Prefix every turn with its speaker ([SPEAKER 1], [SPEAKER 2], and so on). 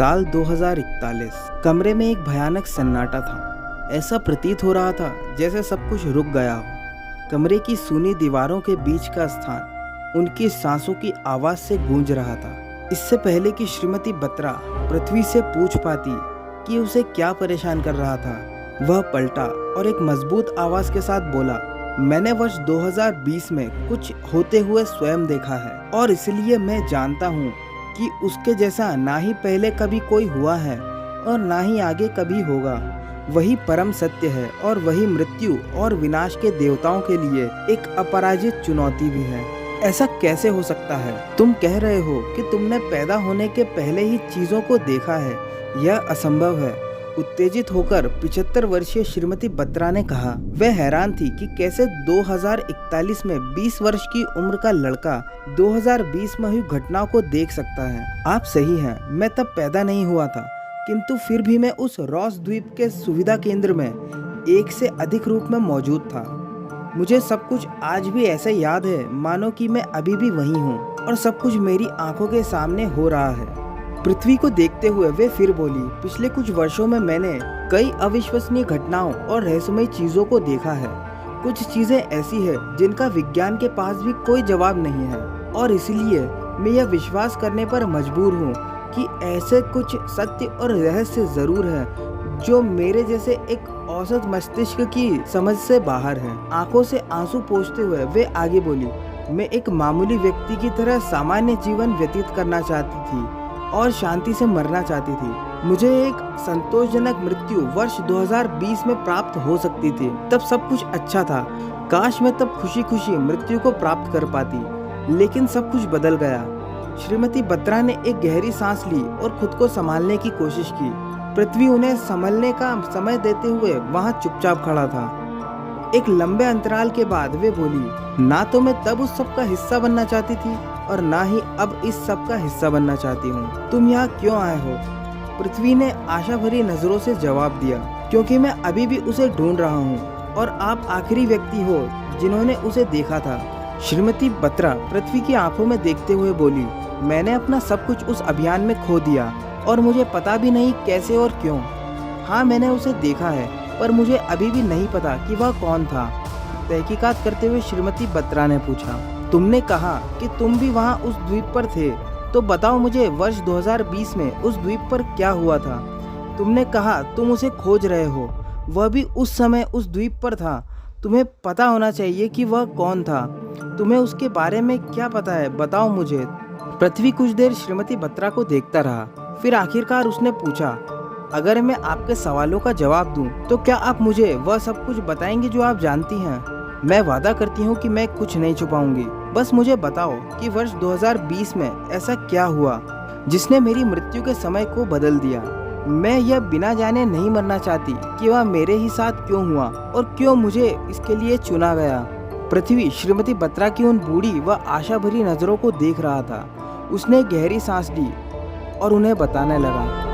[SPEAKER 1] साल 2041। कमरे में एक भयानक सन्नाटा था। ऐसा प्रतीत हो रहा था जैसे सब कुछ रुक गया हो। कमरे की सूनी दीवारों के बीच का स्थान उनकी सांसों की आवाज से गूंज रहा था। इससे पहले कि श्रीमती बत्रा पृथ्वी से पूछ पाती कि उसे क्या परेशान कर रहा था, वह पलटा और एक मजबूत आवाज के साथ बोला, मैंने वर्ष 2020 में कुछ होते हुए स्वयं देखा है और इसलिए मैं जानता हूँ कि उसके जैसा ना ही पहले कभी कोई हुआ है और ना ही आगे कभी होगा। वही परम सत्य है और वही मृत्यु और विनाश के देवताओं के लिए एक अपराजित चुनौती भी है। ऐसा कैसे हो सकता है? तुम कह रहे हो कि तुमने पैदा होने के पहले ही चीजों को देखा है। यह असंभव है। उत्तेजित होकर 75 वर्षीय श्रीमती बत्रा ने कहा। वह हैरान थी कि कैसे 2041 में 20 वर्ष की उम्र का लड़का 2020 में हुई घटनाओं को देख सकता है। आप सही हैं, मैं तब पैदा नहीं हुआ था, किंतु फिर भी मैं उस रॉस द्वीप के सुविधा केंद्र में एक से अधिक रूप में मौजूद था। मुझे सब कुछ आज भी ऐसे याद है मानो कि मैं अभी भी वहीं हूँ और सब कुछ मेरी आंखों के सामने हो रहा है। पृथ्वी को देखते हुए वे फिर बोली, पिछले कुछ वर्षों में मैंने कई अविश्वसनीय घटनाओं और रहस्यमय चीजों को देखा है। कुछ चीजें ऐसी है जिनका विज्ञान के पास भी कोई जवाब नहीं है और इसलिए मैं यह विश्वास करने पर मजबूर हूँ कि ऐसे कुछ सत्य और रहस्य जरूर है जो मेरे जैसे एक औसत मस्तिष्क की समझ से बाहर है। आंखों से आंसू पोंछते हुए वे आगे बोली, मैं एक मामूली व्यक्ति की तरह सामान्य जीवन व्यतीत करना चाहती थी और शांति से मरना चाहती थी। मुझे एक संतोषजनक मृत्यु वर्ष 2020 में प्राप्त हो सकती थी। तब सब कुछ अच्छा था। काश मैं तब खुशी खुशी मृत्यु को प्राप्त कर पाती, लेकिन सब कुछ बदल गया। श्रीमती बत्रा ने एक गहरी सांस ली और खुद को संभालने की कोशिश की। पृथ्वी उन्हें संभलने का समय देते हुए वहां चुपचाप खड़ा था। एक लंबे अंतराल के बाद वे बोली, ना तो मैं तब उस सब का हिस्सा बनना चाहती थी और ना ही अब इस सब का हिस्सा बनना चाहती हूँ। तुम यहाँ क्यों आए हो? पृथ्वी ने आशा भरी नजरों से जवाब दिया, क्योंकि मैं अभी भी उसे ढूंढ रहा हूँ और आप आखिरी व्यक्ति हो जिन्होंने उसे देखा था। श्रीमती बत्रा पृथ्वी की आंखों में देखते हुए बोली, मैंने अपना सब कुछ उस अभियान में खो दिया और मुझे पता भी नहीं कैसे और क्यों। हाँ, मैंने उसे देखा है, पर मुझे अभी भी नहीं पता कि वह कौन था। तहकीकात करते हुए श्रीमती बत्रा ने पूछा, तुमने कहा कि तुम भी वहाँ उस द्वीप पर थे, तो बताओ मुझे वर्ष 2020 में उस द्वीप पर क्या हुआ था? तुमने कहा तुम उसे खोज रहे हो, वह भी उस समय उस द्वीप पर था। तुम्हें पता होना चाहिए कि वह कौन था। तुम्हें उसके बारे में क्या पता है, बताओ मुझे। पृथ्वी कुछ देर श्रीमती बत्रा को देखता रहा, फिर आखिरकार उसने पूछा, अगर मैं आपके सवालों का जवाब दूं, तो क्या आप मुझे वह सब कुछ बताएंगे जो आप जानती हैं? मैं वादा करती हूँ कि मैं कुछ नहीं छुपाऊंगी। बस मुझे बताओ कि वर्ष 2020 में ऐसा क्या हुआ जिसने मेरी मृत्यु के समय को बदल दिया। मैं यह बिना जाने नहीं मरना चाहती कि वह मेरे ही साथ क्यों हुआ और क्यों मुझे इसके लिए चुना गया। पृथ्वी श्रीमती बत्रा की उन बूढ़ी व आशा भरी नजरों को देख रहा था। उसने गहरी सांस ली और उन्हें बताने लगा,